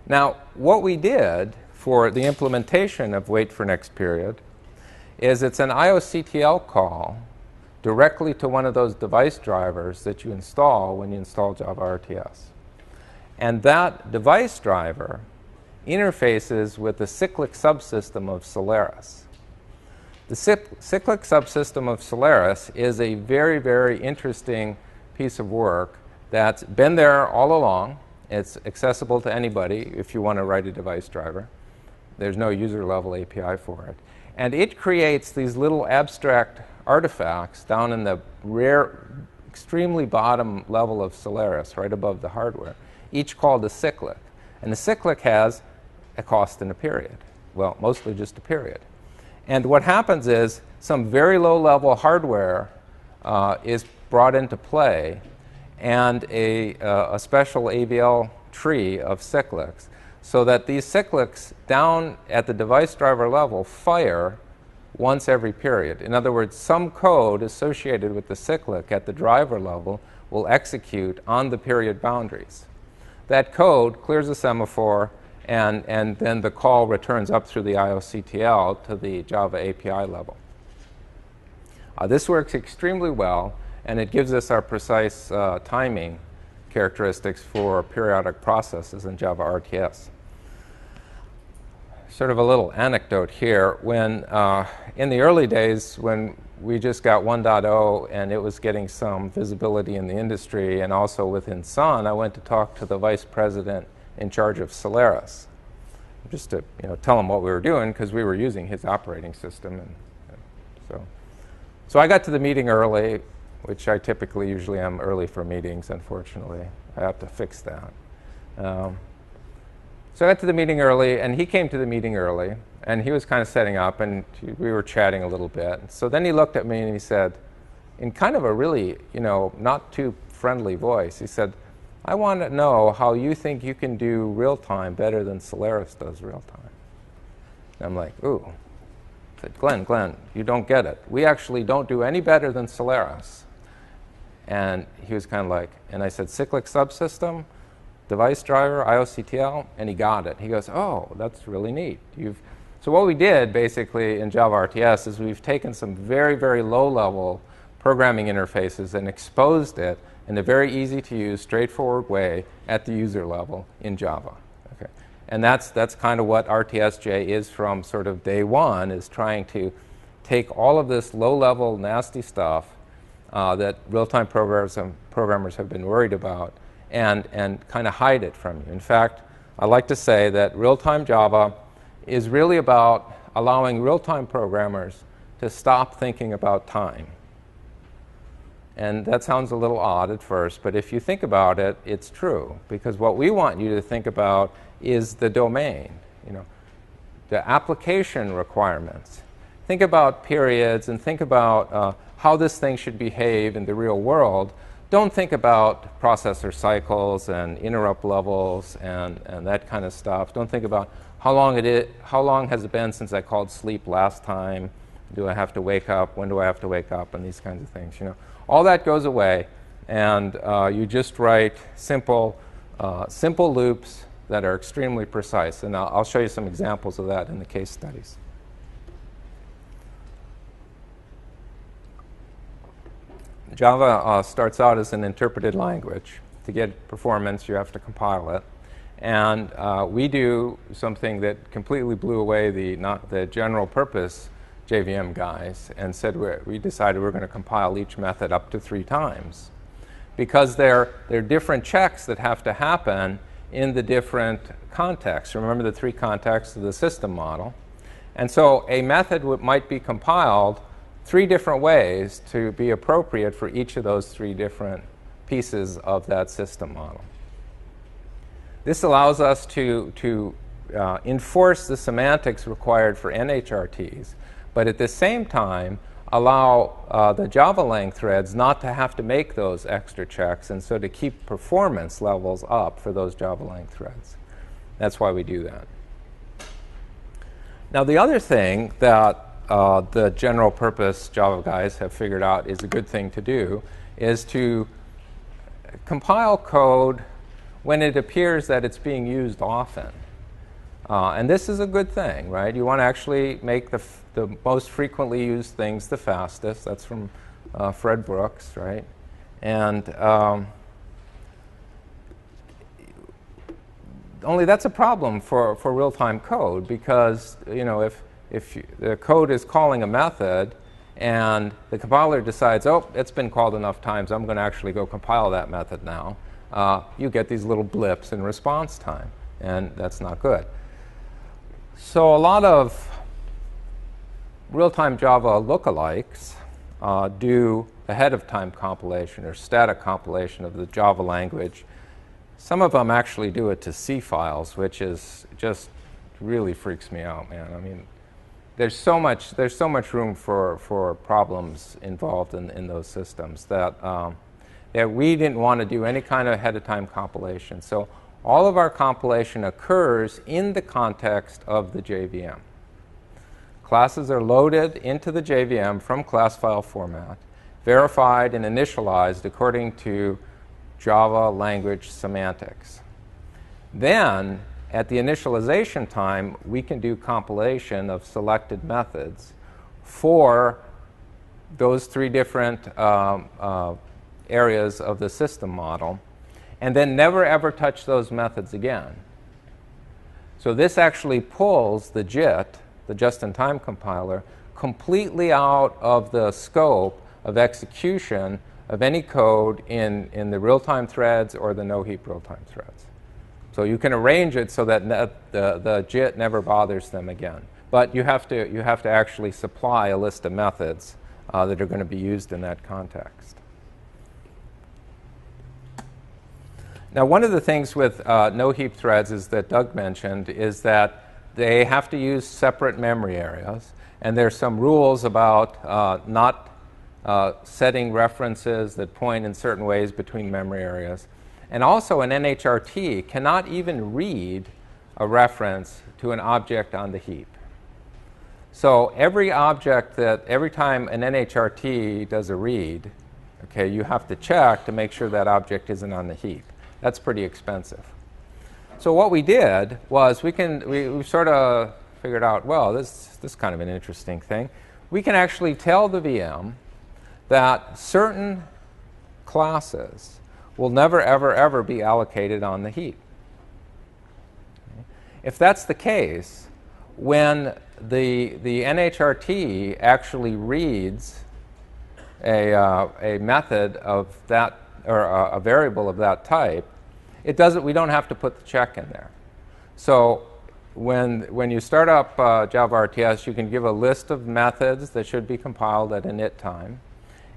Now, what we did for the implementation of wait for next period is it's an IOCTL call directly to one of those device drivers that you install when you install Java RTS. And that device driver interfaces with the cyclic subsystem of Solaris. The cyclic subsystem of Solaris is a very, very interesting piece of work that's been there all along. It's accessible to anybody if you want to write a device driver. There's no user-level API for it. And it creates these little abstract artifacts down in the rare, extremely bottom level of Solaris, right above the hardware, each called a cyclic. And the cyclic has a cost and a period. Well, mostly just a period. And what happens is some very low-level hardware is brought into play, and a special AVL tree of cyclics, so that these cyclics down at the device driver level fire once every period. In other words, some code associated with the cyclic at the driver level will execute on the period boundaries. That code clears a semaphore, and then the call returns up through the IOCTL to the Java API level. This works extremely well, and it gives us our precise timing characteristics for periodic processes in Java RTS. Sort of a little anecdote here. When, in the early days, when we just got 1.0 and it was getting some visibility in the industry and also within Sun, I went to talk to the vice president in charge of Solaris, just to tell him what we were doing, because we were using his operating system. And so I got to the meeting early, which I typically usually am early for meetings, unfortunately. I have to fix that. So I got to the meeting early, and he came to the meeting early, and he was kind of setting up, and we were chatting a little bit. So then he looked at me and he said, in kind of a really, not too friendly voice, he said, "I want to know how you think you can do real-time better than Solaris does real-time." And I'm like, ooh. I said, Glenn, you don't get it. We actually don't do any better than Solaris. And he was kind of like, and I said, cyclic subsystem, device driver, IOCTL, and he got it. He goes, oh, that's really neat. So what we did basically in Java RTS is we've taken some very, very low-level programming interfaces and exposed it in a very easy-to-use, straightforward way at the user level in Java. Okay. And that's kind of what RTSJ is from sort of day one, is trying to take all of this low-level, nasty stuff that real-time programmers have been worried about and kind of hide it from you. In fact, I like to say that real-time Java is really about allowing real-time programmers to stop thinking about time. And that sounds a little odd at first, but if you think about it, it's true. Because what we want you to think about is the domain, the application requirements. Think about periods and think about how this thing should behave in the real world. Don't think about processor cycles and interrupt levels and that kind of stuff. Don't think about how long has it been since I called sleep last time? Do I have to wake up? When do I have to wake up? And these kinds of things. All that goes away, and you just write simple loops that are extremely precise. And I'll show you some examples of that in the case studies. Java starts out as an interpreted language. To get performance, you have to compile it. And we do something that completely blew away the general purpose JVM guys, and said we decided we're going to compile each method up to 3 times. Because there are different checks that have to happen in the different contexts. Remember the 3 contexts of the system model. And so a method might be compiled 3 different ways to be appropriate for each of those 3 different pieces of that system model. This allows us to enforce the semantics required for NHRTs, but at the same time allow the Java lang threads not to have to make those extra checks, and so to keep performance levels up for those Java lang threads. That's why we do that. Now the other thing that the general purpose Java guys have figured out is a good thing to do is to compile code when it appears that it's being used often. And this is a good thing, right? You want to actually make the most frequently used things the fastest. That's from Fred Brooks, right? And only that's a problem for real-time code, because if the code is calling a method and the compiler decides, oh, it's been called enough times, I'm going to actually go compile that method now, you get these little blips in response time, and that's not good. So a lot of real-time Java lookalikes do ahead-of-time compilation or static compilation of the Java language. Some of them actually do it to C files, which is just really freaks me out, man. I mean, there's so much room for problems involved in those systems that we didn't want to do any kind of ahead-of-time compilation. So all of our compilation occurs in the context of the JVM. Classes are loaded into the JVM from class file format, verified and initialized according to Java language semantics. Then, at the initialization time, we can do compilation of selected methods for those three different areas of the system model, and then never ever touch those methods again. So this actually pulls the JIT, the just-in-time compiler, completely out of the scope of execution of any code in the real-time threads or the no-heap real-time threads. So you can arrange it so that the JIT never bothers them again. But you have to actually supply a list of methods that are going to be used in that context. Now, one of the things with no-heap threads is that Doug mentioned is that they have to use separate memory areas, and there's some rules about not setting references that point in certain ways between memory areas. And also, an NHRT cannot even read a reference to an object on the heap. So every time an NHRT does a read, okay, you have to check to make sure that object isn't on the heap. That's pretty expensive. So what we did was we sort of figured out, well, this is kind of an interesting thing. We can actually tell the VM that certain classes will never, ever, ever be allocated on the heap. If that's the case, when the NHRT actually reads a method of that, or a variable of that type, we don't have to put the check in there. So when you start up Java RTS, you can give a list of methods that should be compiled at init time.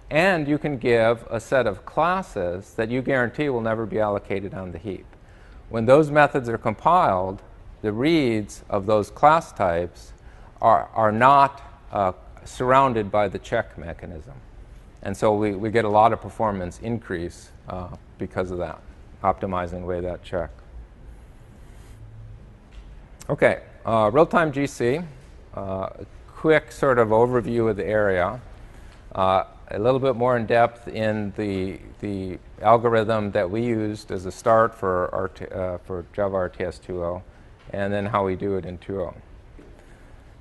And you can give a set of classes that you guarantee will never be allocated on the heap. When those methods are compiled, the reads of those class types are not surrounded by the check mechanism. And so we get a lot of performance increase because of that, optimizing away that check. OK, real-time GC, quick sort of overview of the area. A little bit more in depth in the algorithm that we used as a start for Java RTS 2.0, and then how we do it in 2.0.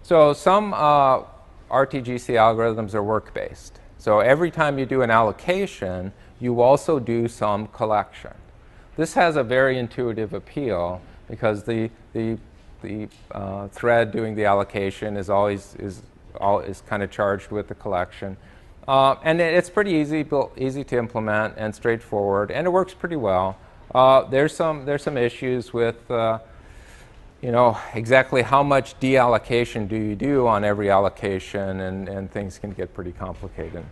So some RTGC algorithms are work-based. So every time you do an allocation, you also do some collection. This has a very intuitive appeal because the thread doing the allocation is always kind of charged with the collection. And it's pretty easy to implement and straightforward, and it works pretty well. There's some issues with exactly how much deallocation do you do on every allocation, and things can get pretty complicated.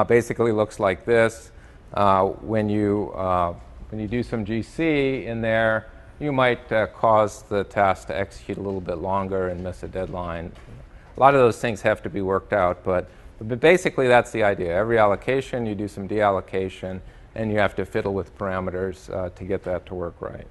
Basically looks like this. When you do some GC in there, you might cause the task to execute a little bit longer and miss a deadline. A lot of those things have to be worked out, but basically that's the idea. Every allocation, you do some deallocation, and you have to fiddle with parameters to get that to work right.